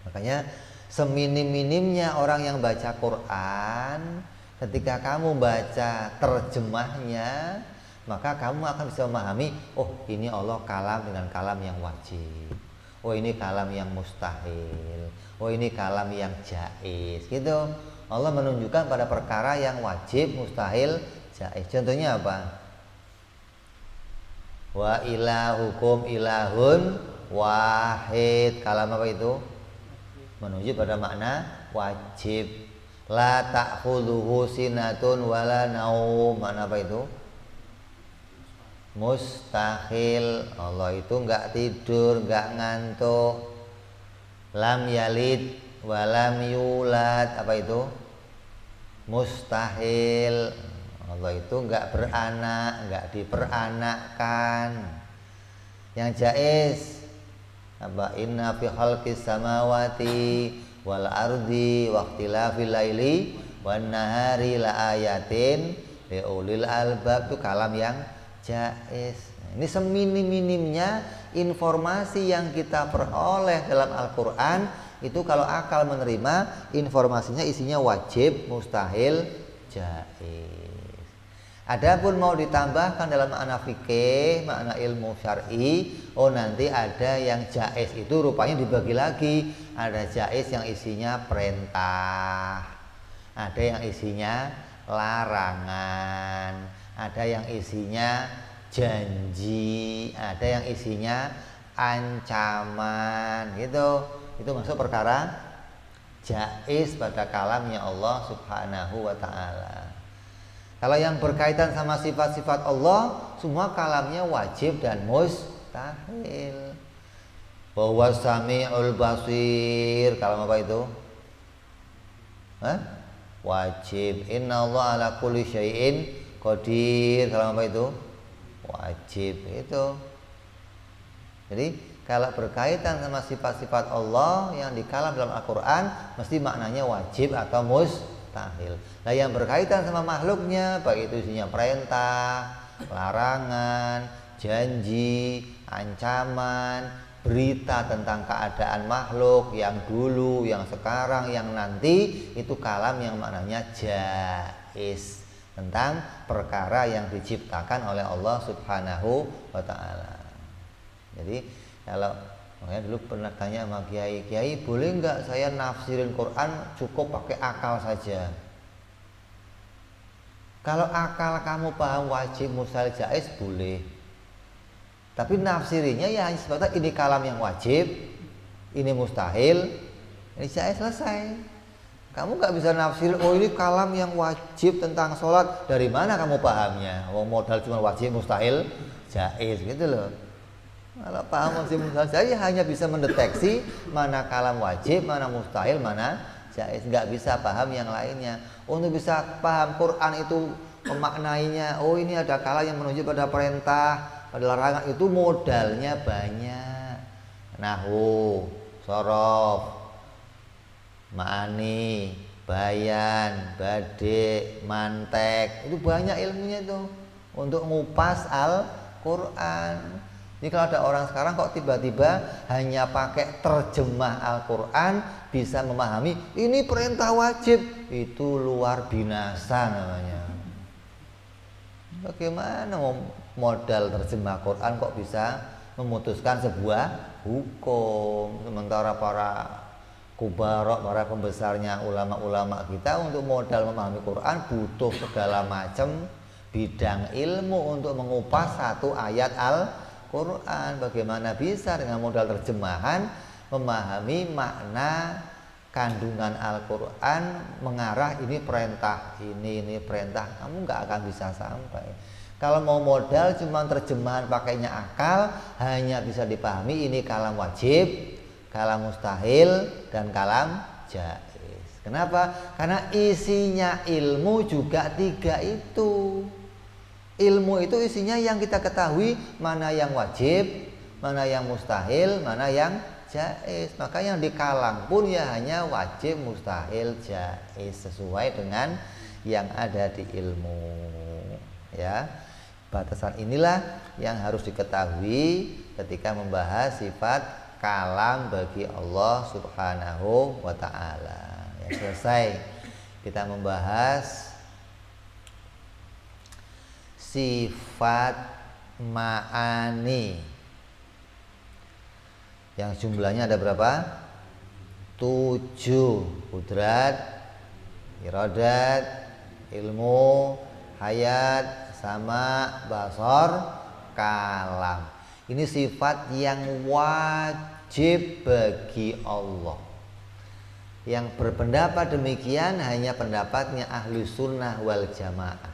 Makanya seminim-minimnya orang yang baca Quran, ketika kamu baca terjemahnya, maka kamu akan bisa memahami, oh ini Allah kalam dengan kalam yang wajib. Oh ini kalam yang mustahil. Oh ini kalam yang jaiz gitu. Allah menunjukkan pada perkara yang wajib, mustahil, jaiz. Contohnya apa? Wa ilahukum ilahun wahid. Kalam apa itu? Menuju pada makna wajib. La ta'khudhuhu sinatun wala naum. Makna apa itu? Mustahil. Allah itu enggak tidur, enggak ngantuk. Lam yalid walam yulad. Apa itu? Mustahil. Allah itu enggak beranak, enggak diperanakkan. Yang jaiz apa? Inna fi khalqis samawati wal ardi wa ikhtilafil laili wan nahari la ayatin liulil albab, itu kalam yang jaiz. Ini seminim-minimnya informasi yang kita peroleh dalam Al-Quran itu kalau akal menerima informasinya isinya wajib, mustahil, jaiz. Adapun mau ditambahkan dalam makna fikih, makna ilmu syar'i, nanti ada yang jaiz itu rupanya dibagi lagi. Ada jaiz yang isinya perintah, ada yang isinya larangan, ada yang isinya janji, ada yang isinya ancaman, gitu. Itu masuk perkara jaiz pada kalamnya Allah Subhanahu wa ta'ala. Kalau yang berkaitan sama sifat-sifat Allah, semua kalamnya wajib dan mustahil. Bahwa sami'ul basir, kalam apa itu? Wajib. Inna Allah ala kulli syai'in qadir, kalam apa itu? Wajib. Itu. Jadi kalau berkaitan sama sifat-sifat Allah yang di kalam dalam Al-Quran, mesti maknanya wajib atau mustahil. Nah yang berkaitan sama makhluknya, baik itu isinya perintah, larangan, janji, ancaman, berita tentang keadaan makhluk yang dulu, yang sekarang, yang nanti, itu kalam yang maknanya jaiz, tentang perkara yang diciptakan oleh Allah Subhanahu wa ta'ala. Jadi kalau makanya dulu pernah tanya sama kiai, boleh nggak saya nafsirin Quran cukup pakai akal saja? Kalau akal kamu paham wajib, mustahil, jaiz, boleh. Tapi nafsirinya ya hanya sebatas ini kalam yang wajib, ini mustahil, ini jaiz, selesai. Kamu nggak bisa nafsir, ini kalam yang wajib tentang sholat. Dari mana kamu pahamnya? Modal cuma wajib, mustahil, jaiz, gitu loh. Kalau paham wajib, mustahil, jaiz, hanya bisa mendeteksi mana kalam wajib, mana mustahil, mana jaiz. Nggak bisa paham yang lainnya. Untuk bisa paham Quran itu memaknainya, ini ada kalam yang menunjuk pada perintah, pada larangan, itu modalnya banyak. Nahwu, shorof, ma'ani, bayan, badi, mantek, itu banyak ilmunya itu untuk ngupas Al-Quran. Jadi kalau ada orang sekarang kok tiba-tiba hanya pakai terjemah Al-Quran bisa memahami ini perintah wajib, itu luar binasa namanya. Bagaimana modal terjemah Quran kok bisa memutuskan sebuah hukum, sementara para kubarok, para pembesarnya ulama-ulama kita untuk modal memahami Quran butuh segala macam bidang ilmu untuk mengupas satu ayat Al-Quran. Bagaimana bisa dengan modal terjemahan memahami makna kandungan Al-Quran mengarah ini perintah, ini perintah, kamu nggak akan bisa sampai. Kalau mau modal cuma terjemahan pakainya akal, hanya bisa dipahami ini kalam wajib, kalam mustahil, dan kalam jaiz. Kenapa? Karena isinya ilmu juga tiga itu. Ilmu itu isinya yang kita ketahui mana yang wajib, mana yang mustahil, mana yang jaiz. Maka yang di kalam pun ya hanya wajib, mustahil, jaiz, sesuai dengan yang ada di ilmu. Ya, batasan inilah yang harus diketahui ketika membahas sifat kalam bagi Allah Subhanahu wa ta'ala. Ya, selesai kita membahas sifat ma'ani yang jumlahnya ada berapa? 7. Qudrat, iradat, ilmu, hayat, sama, basar, kalam. Ini sifat yang wajib bagi Allah. Yang berpendapat demikian hanya pendapatnya ahli sunnah wal jamaah.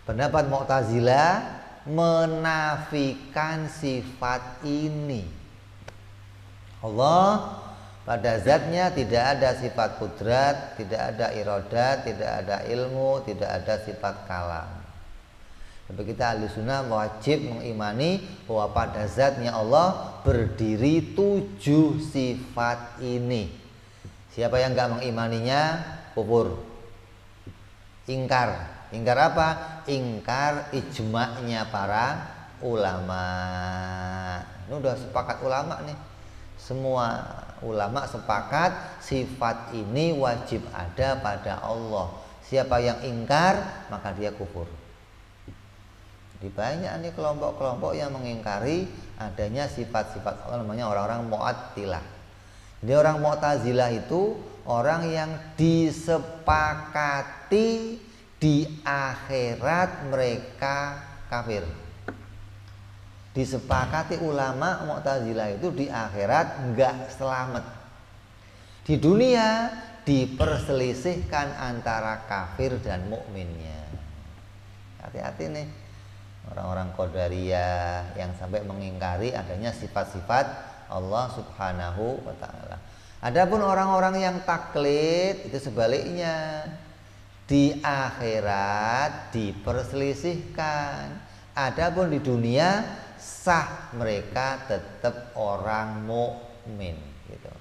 Pendapat Mu'tazilah menafikan sifat ini. Allah pada zatnya tidak ada sifat qudrat, tidak ada iradat, tidak ada ilmu, tidak ada sifat kalam. Tapi kita ahli sunnah wajib mengimani bahwa pada zatnya Allah berdiri 7 sifat ini. Siapa yang enggak mengimaninya kufur. Ingkar apa? Ingkar ijma'nya para ulama. Ini udah sepakat ulama nih. Semua ulama sepakat sifat ini wajib ada pada Allah. Siapa yang ingkar maka dia kufur. Jadi banyak nih kelompok-kelompok yang mengingkari adanya sifat-sifat Allah, namanya orang-orang Mu'attilah. Jadi orang Mu'tazilah itu orang yang disepakati di akhirat mereka kafir. Disepakati ulama Mu'tazilah itu di akhirat enggak selamat. Di dunia diperselisihkan antara kafir dan mukminnya. Hati-hati nih orang-orang Qadariyah yang sampai mengingkari adanya sifat-sifat Allah Subhanahu wa taala. Adapun orang-orang yang taklid itu sebaliknya. Di akhirat diperselisihkan. Adapun di dunia sah, mereka tetap orang mukmin gitu.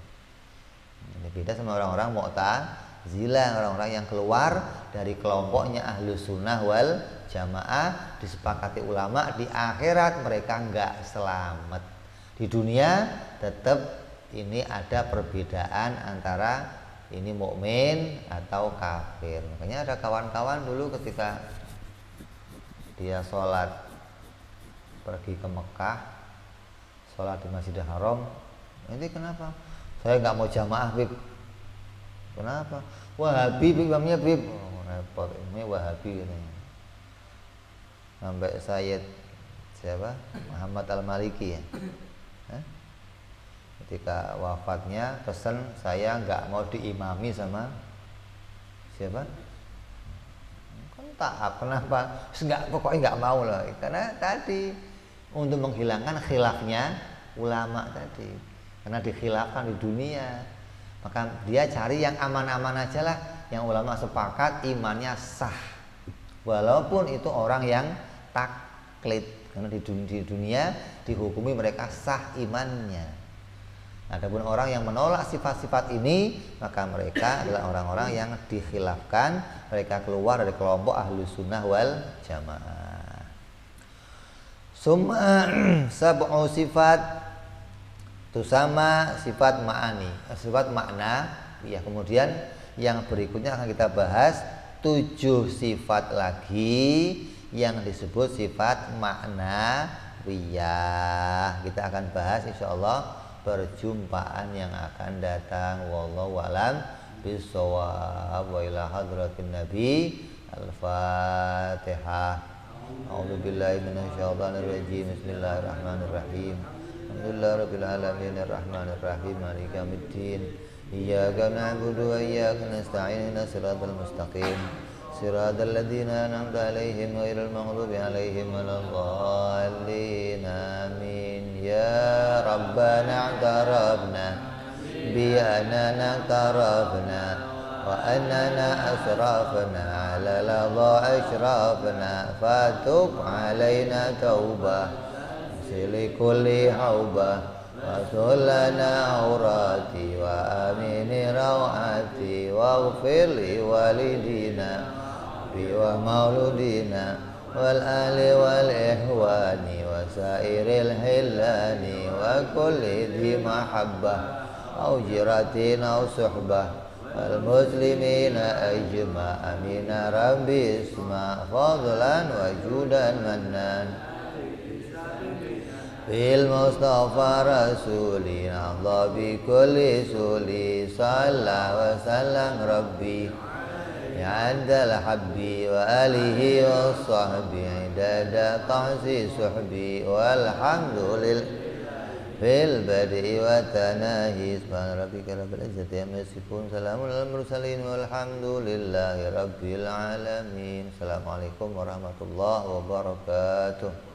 Ini beda sama orang-orang Mu'tazilah, orang-orang yang keluar dari kelompoknya Ahlus Sunnah wal Jamaah. Disepakati ulama di akhirat mereka enggak selamat. Di dunia tetap ini ada perbedaan antara ini mukmin atau kafir. Makanya ada kawan-kawan dulu ketika dia sholat pergi ke Mekah, sholat di Masjidil Haram, ini kenapa? Saya nggak mau jamaah, Bib. Kenapa? Wahabi, Bib, imamnya Bib. Oh, repot, ini Wahabi katanya. Sampai Sayyid siapa? Muhammad Al-Maliki ya. Ketika wafatnya pesan saya nggak mau diimami sama siapa? Kan taat, kenapa? Pokoknya nggak mau lah. Karena tadi untuk menghilangkan khilafnya ulama tadi. Karena dikhilafkan di dunia, maka dia cari yang aman-aman aja lah, yang ulama sepakat imannya sah. Walaupun itu orang yang taklid, karena di dunia dihukumi mereka sah imannya. Adapun orang yang menolak sifat-sifat ini, maka mereka adalah orang-orang yang dikhilafkan, mereka keluar dari kelompok Ahlus Sunnah wal Jamaah. Summa sab'u sifat itu sama sifat ma'ani, sifat makna. Ya, kemudian yang berikutnya akan kita bahas 7 sifat lagi yang disebut sifat makna wiyah. Kita akan bahas insyaallah perjumpaan yang akan datang. Wallahu a'lam bishawab. Wa ila hadratin nabi. Al-Fatihah. A'udzu billahi minasyaitonir rajim. Bismillahirrahmanirrahim. Alhamdulillah rabbil alamin arrahmanir rahim maliki yaumiddin. Iyyaka na'budu wa iyyaka nasta'in ihdinas siratal mustaqim. Siratal ladzina an'amta 'alaihim ghairil maghdubi 'alaihim waladdallin. Amin. Ya Rabbana i'tarafna bi annana i'tarafna wa annana asrafna 'ala ladha ashrafna fatub 'alaina taubah likulli haubah wa sullana aurati wa amini rawati wa ghfir li walidina bi wa mauludina wal ali wal ihwani wa sairil hillani wa kulli dhi mahabbah au jiratin au suhbah wal muslimina ajma amina rabbi isma fadlan wa judan mannan bil Mustafa Rasulina Allah bi kulli suli sallallahu wa sallam Rabbi ya andal habbi wa alihi wa sahbihi dada tahsi suhbi walhamdulillah fil badi wa tanahi subhana rabbika rabbil izzati amma yasifun salamun alal mursalin walhamdulillahi rabbil alamin. Assalamualaikum warahmatullahi wabarakatuh.